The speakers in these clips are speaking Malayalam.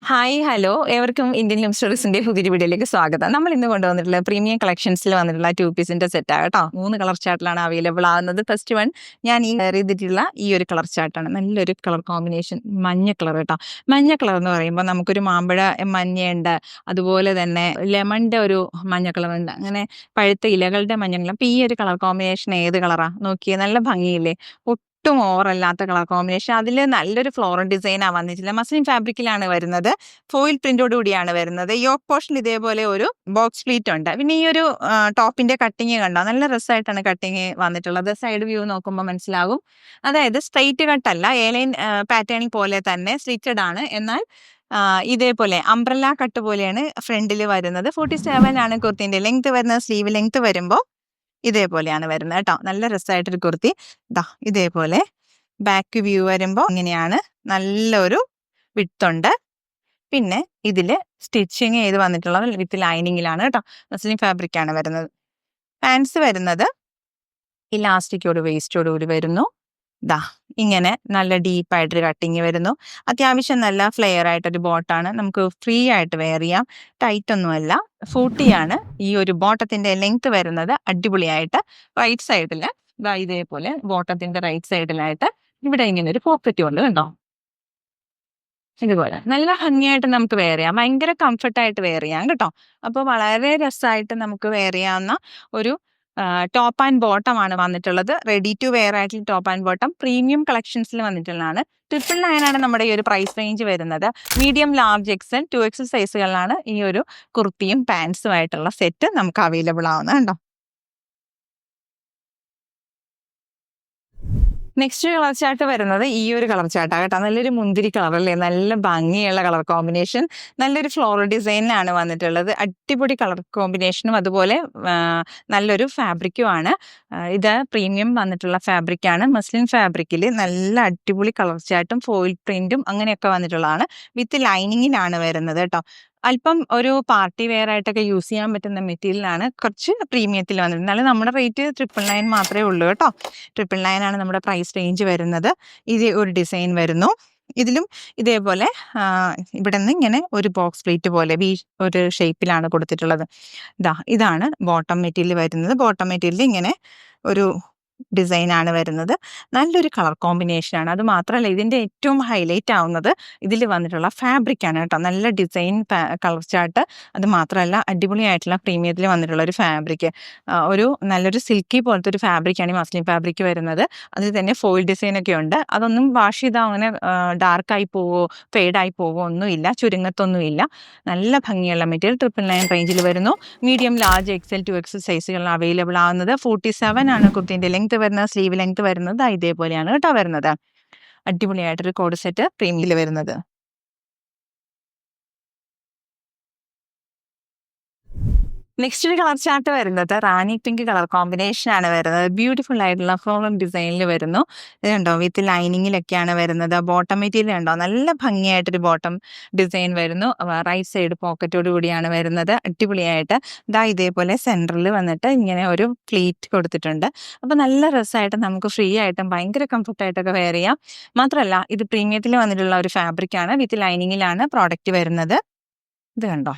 ഹായ് ഹലോ ഏവർക്കും ഇന്ത്യൻ ലൂം സ്റ്റോറീസിന്റെ പുതിയൊരു വീഡിയോയിലേക്ക് സ്വാഗതം. നമ്മൾ ഇന്ന് കൊണ്ടുവന്നിട്ടുള്ള പ്രീമിയം കളക്ഷൻസിൽ വന്നിട്ടുള്ള 2 പീസിന്റെ സെറ്റാണ് കേട്ടോ. 3 കളർ ചാർട്ടിലാണ് അവൈലബിൾ ആകുന്നത്. ഫസ്റ്റ് വൺ ഞാൻ ഈ ചെയ്തിട്ടുള്ള ഈ ഒരു കളർ ചാർട്ടാണ്. നല്ലൊരു കളർ കോമ്പിനേഷൻ, മഞ്ഞ കളർ കേട്ടോ. മഞ്ഞ കളർ എന്ന് പറയുമ്പോൾ നമുക്കൊരു മാമ്പഴ മഞ്ഞയുണ്ട്, അതുപോലെ തന്നെ ലെമണിന്റെ ഒരു മഞ്ഞ കളറുണ്ട്, അങ്ങനെ പഴുത്ത ഇലകളുടെ മഞ്ഞ കളർ. അപ്പോൾ ഈ ഒരു കളർ കോമ്പിനേഷൻ ഏത് കളറാ നോക്കിയേ, നല്ല ഭംഗിയില്ലേ, ഒട്ടും ഓവറല്ലാത്ത കളർ കോമ്പിനേഷൻ. അതിൽ നല്ലൊരു ഫ്ലോറൽ ഡിസൈനാണ് വന്നിട്ടില്ല. മസ്ലിൻ ഫാബ്രിക്കിലാണ് വരുന്നത്, ഫോയിൽ പ്രിന്റോട് കൂടിയാണ് വരുന്നത്. യോക്ക് പോർഷൻ ഇതേപോലെ ഒരു ബോക്സ് പ്ലീറ്റ് ഉണ്ട്. പിന്നെ ഈ ഒരു ടോപ്പിന്റെ കട്ടിങ് കണ്ടോ, നല്ല രസമായിട്ടാണ് കട്ടിങ് വന്നിട്ടുള്ളത്. സൈഡ് വ്യൂ നോക്കുമ്പോൾ മനസ്സിലാകും. അതായത് സ്ട്രെയിറ്റ് കട്ടല്ല, എയർലൈൻ പാറ്റേണിങ് പോലെ തന്നെ സ്ലിറ്റഡ് ആണ്. എന്നാൽ ഇതേപോലെ അംബ്രല്ല കട്ട് പോലെയാണ് ഫ്രണ്ടിൽ വരുന്നത്. 47 ആണ് കുർത്തിന്റെ ലെങ്ത് വരുന്നത്. സ്ലീവ് ലെങ്ത് വരുമ്പോൾ ഇതേപോലെയാണ് വരുന്നത് കേട്ടോ. നല്ല രസമായിട്ടൊരു കുർത്തി. ഇതേപോലെ ബാക്ക് വ്യൂ വരുമ്പോൾ ഇങ്ങനെയാണ്, നല്ലൊരു വിഡ്ത്തുണ്ട്. പിന്നെ ഇതിൽ സ്റ്റിച്ചിങ് ചെയ്ത് വന്നിട്ടുള്ളത് വിത്ത് ലൈനിങ്ങിലാണ് കേട്ടോ. മസ്ലിൻ ഫാബ്രിക് ആണ് വരുന്നത്. പാൻസ് വരുന്നത് ഇലാസ്റ്റിക്കോട് വേസ്റ്റോട് കൂടി വരുന്നു. ഇങ്ങനെ നല്ല ഡീപ്പായിട്ടൊരു കട്ടിങ് വരുന്നു. അത്യാവശ്യം നല്ല ഫ്ലെയർ ആയിട്ടൊരു ബോട്ടാണ്, നമുക്ക് ഫ്രീ ആയിട്ട് വെയർ ചെയ്യാം. ടൈറ്റ് ഒന്നുമല്ല, ഫൂട്ടിയാണ്. ഈ ഒരു ബോട്ടത്തിന്റെ ലെങ്ത് വരുന്നത് അടിപൊളിയായിട്ട് റൈറ്റ് സൈഡിൽ ഇതേപോലെ ബോട്ടത്തിന്റെ റൈറ്റ് സൈഡിലായിട്ട് ഇവിടെ ഇങ്ങനെ ഒരു പോക്കറ്റ് ഉണ്ട് കണ്ടോ. ഇതുപോലെ നല്ല ഭംഗിയായിട്ട് നമുക്ക് വെയർ ചെയ്യാം, ഭയങ്കര കംഫർട്ടായിട്ട് വെയർ ചെയ്യാം കേട്ടോ. അപ്പോൾ വളരെ രസമായിട്ട് നമുക്ക് വെയർ ചെയ്യാവുന്ന ഒരു ടോപ്പ് ആൻഡ് ബോട്ടം ആണ് വന്നിട്ടുള്ളത്. റെഡി ടു വെയർ ആയിട്ടുള്ള ടോപ്പ് ആൻഡ് ബോട്ടം പ്രീമിയം കളക്ഷൻസിൽ വന്നിട്ടുള്ളതാണ്. 999 ആണ് നമ്മുടെ ഈ ഒരു പ്രൈസ് റേഞ്ച് വരുന്നത്. മീഡിയം, ലാർജ്, എക്സൽ, 2XL സൈസുകളിലാണ് ഈ ഒരു കുർത്തിയും പാൻസും ആയിട്ടുള്ള സെറ്റ് നമുക്ക് അവൈലബിൾ ആവുന്നത് കേട്ടോ. നെക്സ്റ്റ് കളർ ചാർട്ട് വരുന്നത് ഈ ഒരു കളർ ചാർട്ടാണ് കേട്ടോ. നല്ലൊരു മുന്തിരി കളർ അല്ലേ, നല്ല ഭംഗിയുള്ള കളർ കോമ്പിനേഷൻ. നല്ലൊരു ഫ്ലോറൽ ഡിസൈനിലാണ് വന്നിട്ടുള്ളത്. അടിപൊളി കളർ കോമ്പിനേഷനും അതുപോലെ നല്ലൊരു ഫാബ്രിക്കും ആണ്. ഇത് പ്രീമിയം വന്നിട്ടുള്ള ഫാബ്രിക്കാണ്. മസ്ലിൻ ഫാബ്രിക്കിൽ നല്ല അടിപൊളി കളർ ചാർട്ടും ഫോയിൽ പ്രിന്റും അങ്ങനെയൊക്കെ വന്നിട്ടുള്ളതാണ്. വിത്ത് ലൈനിങ്ങിലാണ് വരുന്നത് കേട്ടോ. അല്പം ഒരു പാർട്ടി വെയർ ആയിട്ടൊക്കെ യൂസ് ചെയ്യാൻ പറ്റുന്ന മെറ്റീരിയലാണ്. കുറച്ച് പ്രീമിയത്തിൽ വന്നിട്ടുണ്ട്. എന്നാലും നമ്മുടെ റേറ്റ് 999 മാത്രമേ ഉള്ളൂ കേട്ടോ. 999 ആണ് നമ്മുടെ പ്രൈസ് റേഞ്ച് വരുന്നത്. ഇത് ഒരു ഡിസൈൻ വരുന്നു. ഇതിലും ഇതേപോലെ ഇവിടെ നിന്ന് ഇങ്ങനെ ഒരു ബോക്സ് പ്ലേറ്റ് പോലെ ഒരു ഷേപ്പിലാണ് കൊടുത്തിട്ടുള്ളത്. ഇതാണ് ബോട്ടം മെറ്റീരിയൽ വരുന്നത്. ബോട്ടം മെറ്റീരിയൽ ഇങ്ങനെ ഒരു ഡിസൈനാണ് വരുന്നത്. നല്ലൊരു കളർ കോമ്പിനേഷനാണ്. അത് മാത്രമല്ല ഇതിൻ്റെ ഏറ്റവും ഹൈലൈറ്റ് ആവുന്നത് ഇതിൽ വന്നിട്ടുള്ള ഫാബ്രിക്കാണ് കേട്ടോ. നല്ല ഡിസൈൻ കളർ ചാർട്ട്. അത് മാത്രമല്ല അടിപൊളിയായിട്ടുള്ള പ്രീമിയത്തിൽ വന്നിട്ടുള്ള ഒരു ഫാബ്രിക്, ഒരു നല്ലൊരു സിൽക്കി പോലത്തെ ഒരു ഫാബ്രിക്കാണ് ഈ മസ്ലിൻ ഫാബ്രിക് വരുന്നത്. അതിൽ തന്നെ ഫോയിൽ ഡിസൈനൊക്കെ ഉണ്ട്. അതൊന്നും വാഷ് ചെയ്താൽ അങ്ങനെ ഡാർക്കായി പോവോ ഫെയ്ഡായി പോവോ ഒന്നുമില്ല, ചുരുങ്ങത്തൊന്നുമില്ല. നല്ല ഭംഗിയുള്ള മെറ്റീരിയൽ 999 റേഞ്ചിൽ വരുന്നു. മീഡിയം, ലാർജ്, എക്സൽ, 2XL സൈസുകളിൽ അവൈലബിൾ ആവുന്നത്. 47 ആണ് കുർത്തിന്റെ ലെങ്ത് വരുന്നത്. സ്ലീവ് ലെങ്ത് വരുന്നത് ഇതേപോലെയാണ് കേട്ടോ വരുന്നത്. അടിപൊളിയായിട്ടൊരു കോഡ് സെറ്റ് പ്രീമിയിൽ വരുന്നത്. നെക്സ്റ്റ് കളർ ചാർട്ട് വരുന്നത് റാണി പിങ്ക് കളർ കോമ്പിനേഷൻ ആണ് വരുന്നത്. ബ്യൂട്ടിഫുൾ ആയിട്ടുള്ള ഫ്ലോറൽ ഡിസൈനിൽ വരുന്നു. ഇതുണ്ടോ, വിത്ത് ലൈനിങ്ങിലൊക്കെയാണ് വരുന്നത്. ബോട്ടം മെറ്റീരിയൽ ഉണ്ടോ, നല്ല ഭംഗിയായിട്ടൊരു ബോട്ടം ഡിസൈൻ വരുന്നു. റൈറ്റ് സൈഡ് പോക്കറ്റോട് കൂടിയാണ് വരുന്നത്. അടിപൊളിയായിട്ട് ഇതേപോലെ സെൻറ്ററിൽ വന്നിട്ട് ഇങ്ങനെ ഒരു പ്ലീറ്റ് കൊടുത്തിട്ടുണ്ട്. അപ്പോൾ നല്ല രസമായിട്ട് നമുക്ക് ഫ്രീ ആയിട്ടും ഭയങ്കര കംഫർട്ടായിട്ടൊക്കെ വെയർ ചെയ്യാം. മാത്രമല്ല ഇത് പ്രീമിയത്തിൽ വന്നിട്ടുള്ള ഒരു ഫാബ്രിക്കാണ്. വിത്ത് ലൈനിങ്ങിലാണ് പ്രോഡക്റ്റ് വരുന്നത്. ഇത് കണ്ടോ,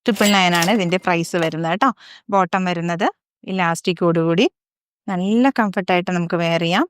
999 ആണ് ഇതിന്റെ പ്രൈസ് വരുന്നത് കേട്ടോ. ബോട്ടം വരുന്നത് ഇലാസ്റ്റിക്കോടുകൂടി നല്ല കംഫർട്ടായിട്ട് നമുക്ക് വെയർ ചെയ്യാം.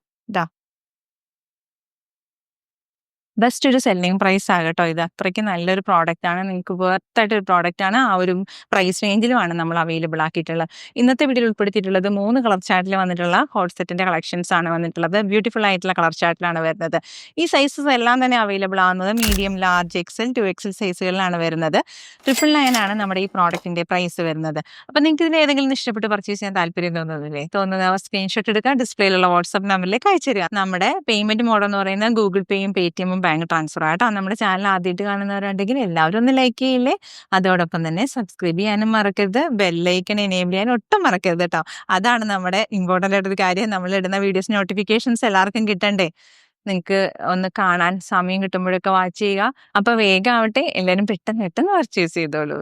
ബെസ്റ്റ് ഒരു സെല്ലിംഗ് പ്രൈസ് ആകട്ടോ. ഇത് അത്രയ്ക്ക് നല്ലൊരു പ്രോഡക്റ്റ് ആണ്, നിങ്ങൾക്ക് വേർത്തായിട്ടൊരു പ്രോഡക്റ്റ് ആണ്. ആ ഒരു പ്രൈസ് റേഞ്ചിലുമാണ് നമ്മൾ അവൈലബിൾ ആക്കിയിട്ടുള്ളത്. ഇന്നത്തെ വീഡിയോയിൽ ഉൾപ്പെടുത്തിയിട്ടുള്ളത് 3 കളർ ചാർട്ടിൽ വന്നിട്ടുള്ള ഹോട്ട് സെറ്റിന്റെ കളക്ഷൻസ് ആണ് വന്നിട്ടുള്ളത്. ബ്യൂട്ടിഫുൾ ആയിട്ടുള്ള കളർ ചാർട്ടിലാണ് വരുന്നത്. ഈ സൈസസ് എല്ലാം തന്നെ അവൈലബിൾ ആകുന്നത് മീഡിയം, ലാർജ്, എക്സൽ, 2XL സൈസുകളിലാണ് വരുന്നത്. 999 ആണ് നമ്മുടെ ഈ പ്രോഡക്റ്റിന്റെ പ്രൈസ് വരുന്നത്. അപ്പോൾ നിങ്ങൾക്ക് ഇതിന് ഏതെങ്കിലും ഇഷ്ടപ്പെട്ട് പർച്ചേസ് ചെയ്യാൻ താല്പര്യം തോന്നുന്നത് സ്ക്രീൻഷോട്ട് എടുക്കുക, ഡിസ്പ്ലേയിലുള്ള വാട്സ്ആപ്പ് നമ്പറിലേക്ക് അയച്ചു തരിക. നമ്മുടെ പേയ്മെന്റ് മോഡ് എന്ന് പറയുന്നത് ഗൂഗിൾ പേയും പേടിഎമ്മും ബാങ്ക് ട്രാൻസ്ഫർ ആട്ടോ. നമ്മുടെ ചാനൽ ആദ്യമായിട്ട് കാണുന്നവരുണ്ടെങ്കിൽ എല്ലാവരും ഒന്ന് ലൈക്ക് ചെയ്യില്ലേ. അതോടൊപ്പം തന്നെ സബ്സ്ക്രൈബ് ചെയ്യാനും മറക്കരുത്, ബെല്ലൈക്കൺ എനേബിൾ ചെയ്യാനും ഒട്ടും മറക്കരുത് കേട്ടോ. അതാണ് നമ്മുടെ ഇമ്പോർട്ടൻ്റ് ആയിട്ടൊരു കാര്യം. നമ്മൾ ഇടുന്ന വീഡിയോസ് നോട്ടിഫിക്കേഷൻസ് എല്ലാവർക്കും കിട്ടണ്ടേ. നിങ്ങൾക്ക് ഒന്ന് കാണാൻ സമയം കിട്ടുമ്പോഴൊക്കെ വാച്ച് ചെയ്യുക. അപ്പോൾ വേഗം ആവട്ടെ, എല്ലാവരും പെട്ടെന്ന് പർച്ചേസ് ചെയ്തോളൂ.